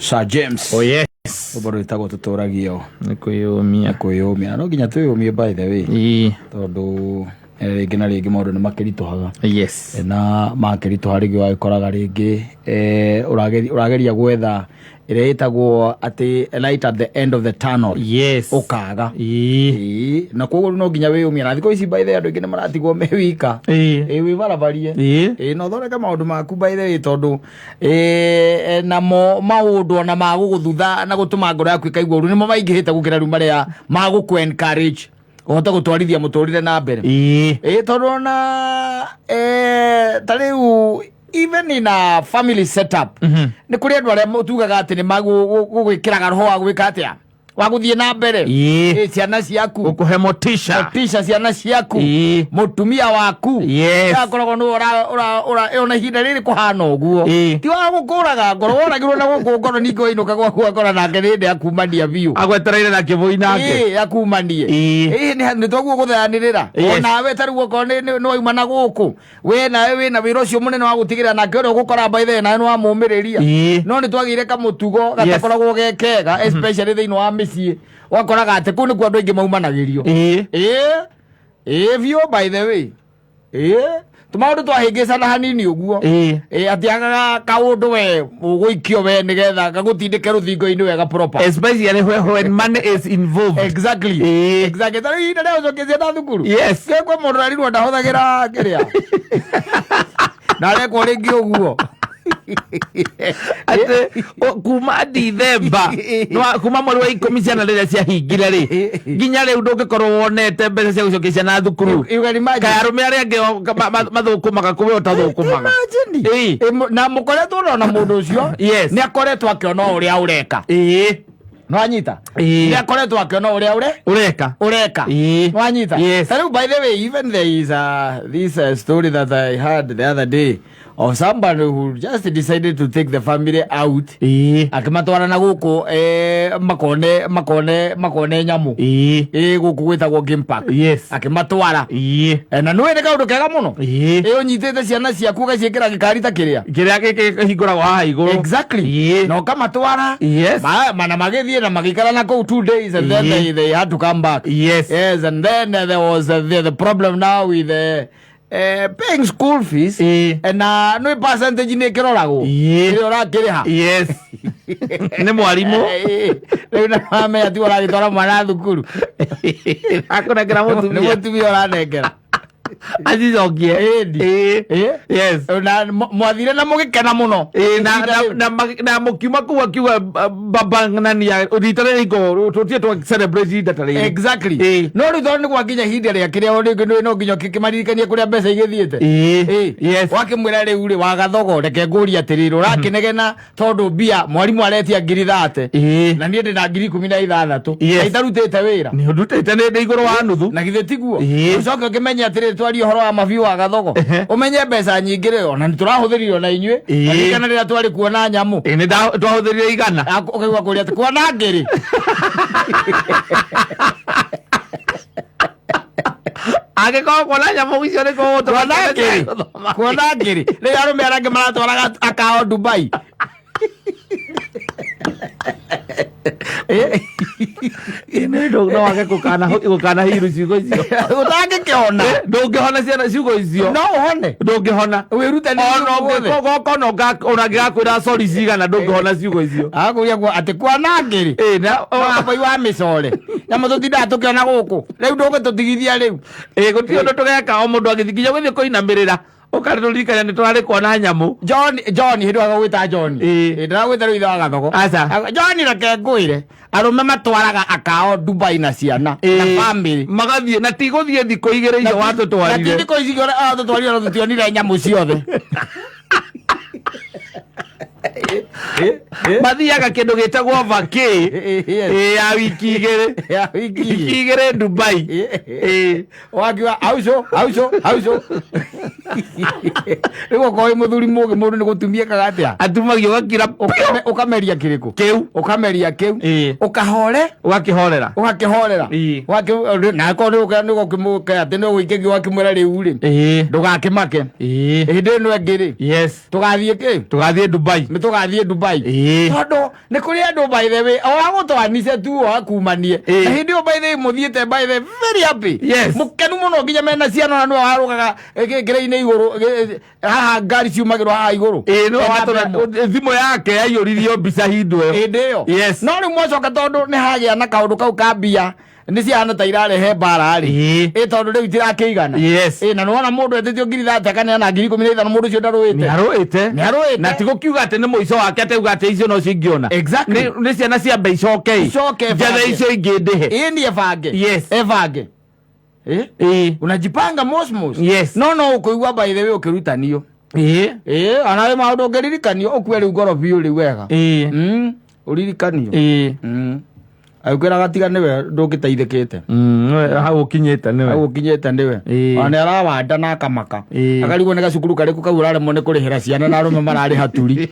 Sir James. Oh yes. Ubaro itago tutoragio. Nikuiumia. No ginya tuyumie by the way. Tondu gina ringi maundu ni makirituhaga. Yes. Na makirituha ringi wagikoraga ringi urageria gwetha ire itagwo ati light at the end of the tunnel. Yes. Ukaga. Na koguo no ginya wiyumia na thiko ici by the way andu ingi ni maratigwo me wika. Wi barabarie. No thoreka maundu maku by the way tondu na maundu na maguguthutha na gutuma ngoro yaku ikaigwa uru nimo maingihite gukira ru maria maguku encourage uhota gutwarithia muturire na mbere. Tondu na tariu even in a family setup ni kuri andu aria mutugaga ati ni magugwikiraga roho wa gwika atia waguthie na mbere ciana ciaku ukuhe motisha ciana ciaku mutumia waku akoragwo no ona ihinda riri kuhana uguo ti wa gukuraga ngoro woragirwo na guku ngoro ningo inuka gwaku akora nake rindi akumania biu agwetereire na kibui nake akumanie ni twaguo guthayanirira onawe taruo ko no ima na guku we nawe wina wira ucio munene wa gutigirira nake uri gukora baithe na no amumiriria no ni twagire kamutugo gatakoragwo gekega especially thiini wa misi wakoraga ate kuni kwa andu ingi maumanagirio view by the way tumaundu twahingicana hanini uguo atiagaga kaundu we uguikio we nigetha gagutindike ruthingo-ini wega proper, especially when money is involved. Exactly. Tari ina leo zokezie na thukuru kwa mundu narirwo ndahuthagira kiria na rekwo ringi uguo ate kuma December no kuma mweri wa 10 ciana rĩrĩa ciahingire rĩ nginya rĩu ndũngĩkorwo wonete mbeca cia gũcokia na thukuru karume arĩa angĩ mathukumaga kuwe ũtathũkumaga na mũkoretwo na mũndũ ũcio nĩ akoretwo akĩona ũrĩa ũreka no anyita nĩ akoretwo akĩona ũrĩa ũreka no anyita. So by the way, even there is this story that I heard the other day of somebody who just decided to take the family out akimatwara na guku makone nyamu guku gwitagwo game park akimatwara na no ene kaundu kega muno unyitite ciana ciaku gaciikira gikari ta kiria hinguragwo haha iguru. Exactly. No kamatwara mana magithie na magikara na go 2 days and then they had to come back. Yes, and then there was the problem now with paying school fees and no percentage ni kiroragwo ora kiriha ni mwarimu riu na mame ati ora gitwara mwana thukuru akona kira mutumia ora nengera azizogie yes na mwathire na mugikena muno na mukiuma kuwa kiwa baba nani ya ritare iko tutie to celebrate datare. Exactly. No ritho ni kwa ginya hindi ria kiria uri no ginya kimaririkania kuria mbeca igithiete wakimwira riu ri wagathogo reke nguri atiriro rakinegena tondu bia mwarimu aretia 30 na nie ndina 16 itarutite wira ni ndutite ni iguru wa nuthu na githe tiguo ucoke ukimenya atiri twari horo wa mabiu wa gathogo umenye mbeca nyingi ri ona niturahuthiririo na inyue kana rira twari kuona nyamu ni twahuthirio igana ukaigwa kuria ati kuona ngiri agĩkorwo kuona nyamu icio nĩ kuona ngiri rĩrĩa arũme arĩa angĩ maratwaraga akao Dubai no wage gũkana hiru ciugo icio ũtangĩkĩhona ndũngĩhona ciana ciugo icio no ũhone ndũngĩhona ona ngĩgakwĩra sorry cigana ndũngĩhona ciugo icio agũria atĩ kuona ngĩrĩ wabai wa mĩcore nyamũ tũtindaga tũkĩona gũkũ rĩu ndũngĩtũtigithia rĩu gũtirĩ ũndũ tũgeka o mũndũ agĩthiĩ nginya gũthiĩ kũinamĩrĩra ukaririkana ni twari kuona nyamu John hindu agwita John ndagwita ru ithe wa gathogo John reke ngwire arume matwaraga akao Dubai na ciana na family magathie na tiguthie thiko igire icio watu twarire na thiko igire watu twarire na tutionire nyamu ciothe mathiaga kindu gitagwo vaki ya wiki igire Dubai wakiwa auco rĩu koi muthuri mugi mundu ni gutumia kagatia atumagio gakira ukameria kiriku ukameria kiu ugakihorera na ko ni gukimuke ati ni guikegi wakimwera riu ri ndugakimake hindi no engiri tugathie Dubai Dubai tondu ni kuri andu by the way agutwanice tu akumanie na hindi o by the way muthiete by the very happy mukenu muno nginya mena ciana na no harugaga ngire-ini iguru haha ngari ciumagirwo haha iguru no thimu yake yaiyuririo mbica hindu iyo no riu mwacoka tondu ni hagia na kaundu kau ka mbia ni ciana ta irarehe mbara ri tondu riu itirakĩigana na nona mundu etĩtio ngiri 30 kana na ngiri 15 mundu ucio ndarũĩte na tigukiuga atĩ nĩ mũico wake atauga atĩ icio no cingĩona nĩ ciana cia mbei icoke njethe icio ingĩ ndĩhe ni ebange unajipanga mosmos no ũkũigua by the way ũkĩrutanio anawe maũndũ ũngĩririkanio ũkue rĩu ngoro biũ rĩu wega ũririkanio akwĩraga tiga nĩwe ndũngĩteithĩkĩte hau ũkinyĩte nĩwe ona arawanda na akamaka akarigwo nĩ gacukuru karĩkũ kau ũraremwo nĩ kũrĩhĩra ciana na arũme mararĩ haturi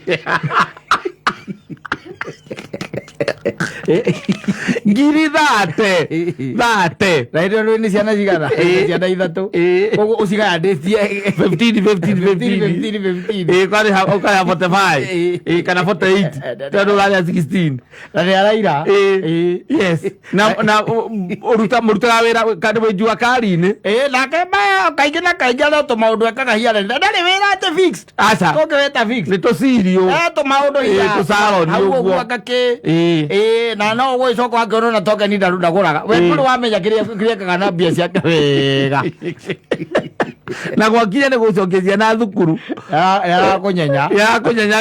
ngiri 30 na indo nĩ ciana cigana ciana 3 koguo ũcigayandĩtie 15 kwani ũkaya 45 kana 48 tondũ ũrarĩa 16 na nĩ araira na mũrutaga wĩra kandi wĩnjua kari-inĩ nake kaingĩ na kaingĩ arĩa tũmaũndũ ekaga hiarĩ ndarĩ wĩra atĩ fixed aca tũngĩwĩta fixed nĩ tũcirio tũmaũndũ tũcaroni ũguo na no ũgũgĩcoka wakĩona na tokeni ndagũraga we kũrĩ wamenya kĩrĩa ekaga na mbia ciake wega na gwakinya nĩ gũcokecia na thukuru yakũnyenya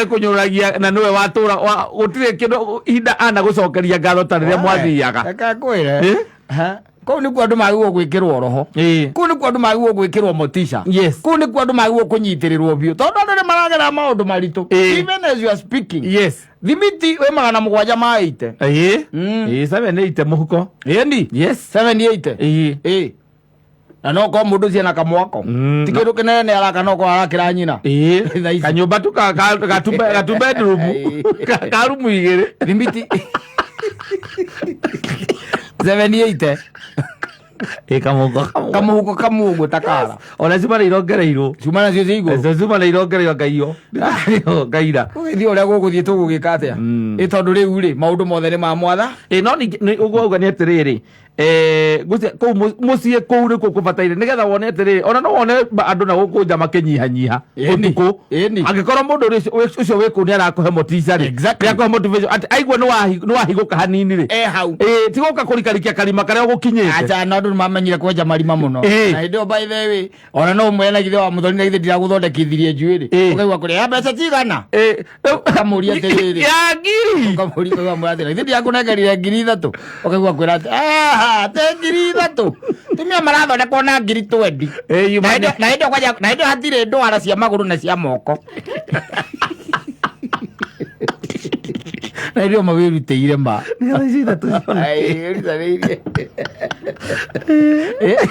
kũnyũragia na nĩwe watũra gũtirĩ kĩndũ ihinda ana gũcokeria ngatho ta rĩrĩa mwathiaga kwĩre kũu nĩkuo andũ magĩrĩirwo gwĩkĩrwo roho kũu nĩkuo andũ magĩrĩirwo gwĩkĩrwo motisha kũu nĩkuo andũ magĩrĩirwo kũnyitĩrĩrwo biũ tondũ andũ nĩ maragerera maũndũ maritũ even as you are speaking thimiti wĩ 780 780 mũhuko ĩni 780 na no ko mundu ciana kamwako ti kindu kinene araka no ko arakira nyina kanyumba tu gatu bedroom karumu igere thimiti 780 kamuhuko kamuguo takara ona cuma nĩ irongereirwo cuma nacio ciĩigũrũ cuma nĩ irongereirwo ngaio ngaira ũgĩthiĩ ũrĩa gũgũthiĩ tũgũgĩka atĩa tondũ rĩu rĩ maũndũ mothe nĩ ma mwatha no ũguo uga nĩ atĩrĩrĩ kũu mũciĩ kũu nĩkuo kũbataire nĩgetha wone atĩrĩrĩ ona no wone andũ na gũkũ nja makĩnyihanyiha ũtukũ angĩkorwo mũndũ ũcio wĩ kũu nĩ arakũhe motisha rĩ nĩakũhe motivation atĩ aigua nĩ wahigũka hanini rĩ hau ti gũka kũrikarikia karima karĩa ũgũkinyĩte andũ nĩ mamenyire kwenja marima mũno na hĩndĩ ĩyo by the way ona no ũmwe na githe wa mũthoni na githe ndiragũthondekithirie njuĩrĩ ũkaigua kũrĩa mbeca cigana ũkamũria atĩrĩrĩ ya ngiri ũkamũria atĩrĩrĩ githe ndirakũnengerire ngiri 3 ũkaigua kwĩra atĩ te ngiri 3 tumia marathondekwo na ngiri 20 na hĩndĩ hatirĩ ndwara cia magũrũ na cia moko na hĩndĩ ĩyo mawĩrutĩire ma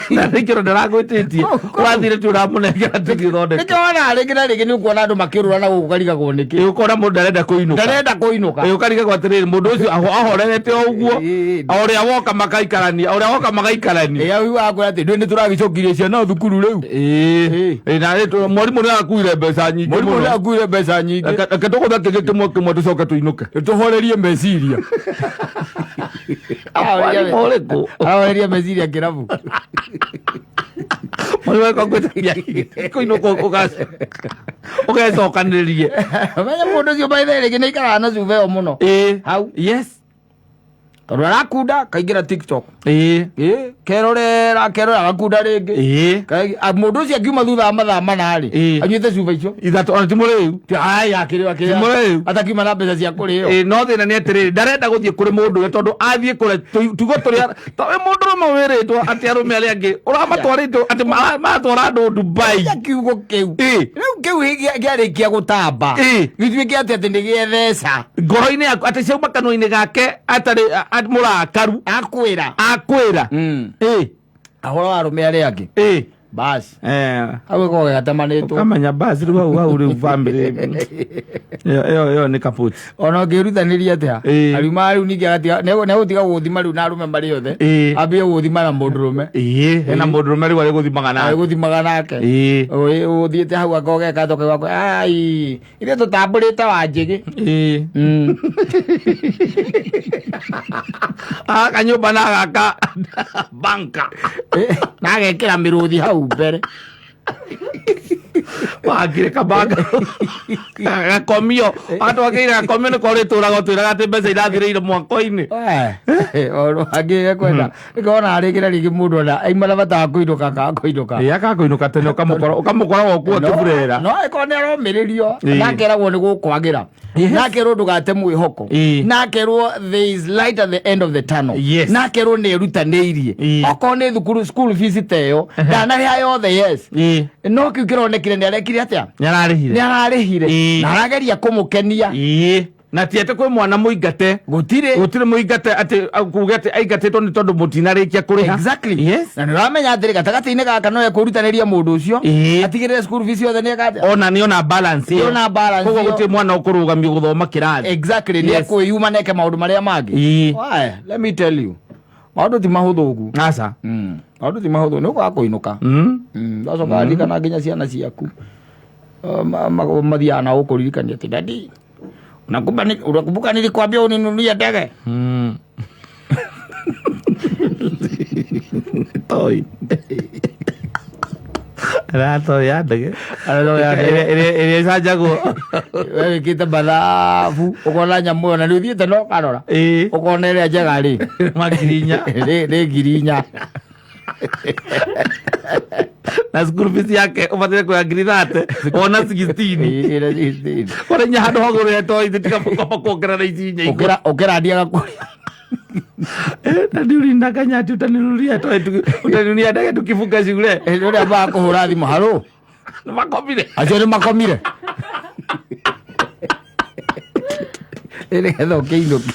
na rĩkĩro ndaragwĩtĩtie wathire tu ũramũnengera tũgĩthondeka nĩkĩo wona rĩngĩ na rĩngĩ nĩ ũkuona andũ makĩrũra na gũkũ karigagwo nĩkĩ ũkona mũndũ ndarenda kũinũka ũkarigagwo atĩrĩrĩ mũndũ ũcio ahorerete o ũguo ũrĩa woka magaikarania ũiguaga kwĩra atĩ ndũĩ nĩ tũragĩcokirie ciana thukuru rĩu na mwarimũ nĩ akuire mbeca nyingĩ reke tũgũthe kĩngĩ kĩmwe tũcoke tũinũke tũhorerie meciria ahoreria meciria kĩrabu ũgecokanĩrie menya mũndũ ũcio maithe rĩngĩ nĩ ikaraga na cuba ĩyo mũno hau tondũ arakunda kaingĩra TikTok kerorera agakunda rĩngĩ mũndũ ũcio akiuma thutha wa mathaa manarĩ anyuĩte cuba icio ithatũ ona ti mũrĩu atakiuma na mbeca cia kũrĩo no thĩna nĩ atĩrĩrĩ ndarenda gũthiĩ kũrĩ mũndũ we tondũ athiĩ kũrĩa tugo tũrĩa we mũndũ ũmwe wĩrĩtwo atĩ arũme arĩa angĩ ũramatwarĩtwo atĩ matwara andũ Dubai kiugo kĩu rĩu kĩu gĩarĩkia gũtamba gĩtuĩke atĩ nĩ gĩetheca ngoro-inĩ yaku atĩ ciauma kanua-inĩ gake atarĩ mũrakaru akwĩra ahoro wa arũme arĩa angĩ bas awe ko gatamanĩtwo kamenya bas rĩu hau rĩu family yo nĩ kaput ona ngĩrutanĩria atĩa aruma rĩu ningĩ agatia nĩ gũtiga gũthima rĩu na arume marĩ othe ambie gũthima na mũndũrũme na mũndũrũme rĩu gũthimaga nake ũthiĩte hau akogeka toke wako ai ithe tũtambũrĩte Wanjĩgĩ kanyũmba na gaka banka nagekĩra mĩrũthi hau mbere wagire kabanga gakomio atwagire gakomio nĩ korĩ tũraga twĩraga atĩ mbeca irathirĩire mwako-inĩ angĩ kwenda nĩkona arĩkĩra rĩngĩ mũndũ ona aimana bataga kũinũka akakũinũka tene ũkamũkora wokuo kĩburera no ĩkorwo nĩ aromĩrĩrio nakeragwo nĩ gũkwagĩra nakerwo ndũgate mwĩhoko nakerwo there is light at the end of the tunnel nakerwo nĩ erutanĩirie okorwo nĩ thukuru school fees teyo ndanarĩha yothe yes no kĩu kĩronekire nĩ arekire atĩa nĩ ararĩhire na arageria kũmũkenia na tiete kwĩ mwana mũingate gũtirĩ mũingate atĩ kuge atĩ aingatĩtwo nĩ tondũ mũtinarĩkia kũrĩha exactly na nĩ ũramenya atĩrĩ gatagatĩ-inĩ gaka no ekũrutanĩria mũndũ ũcio atigĩrĩre school fees yothe nĩ ekate ona nĩona balance koguo gũtirĩ mwana ũkũrũgamio gũthoma kĩrathi exactly nĩ ekwĩyuma neke maũndũ marĩa mangĩ let me tell you maũndũ ti mahũthũ ũgu aca maũndũ ti mahũthũ nĩ ũkaga kũinũka gacoka ririkana nginya ciana ciaku mathiaga na gũkũririkania atĩ dadi unakumbuka nilikwambia uninunulie ndege toi rato ya ndege ĩrĩa ĩcanjagwo wewe wĩkĩte mathabu ũkona nyamũ ĩyo na nĩ ũthiĩte no karora ũkona ĩrĩa njega rĩ nĩ ngiri 4 na school fees yake ũbatire kuoya ngiri 30 ona 16 kũrenya handũ hagũrĩre toi tiga kuongerera ici inya ũkĩrandia gakũrĩa na ndiurinakanya ati utaninunulia toi utaninunulia ndege tukifunga shule ndio ambao kũhũra thimũ harũ makomire acio nĩ makomire ĩrĩ getha ũkĩinũke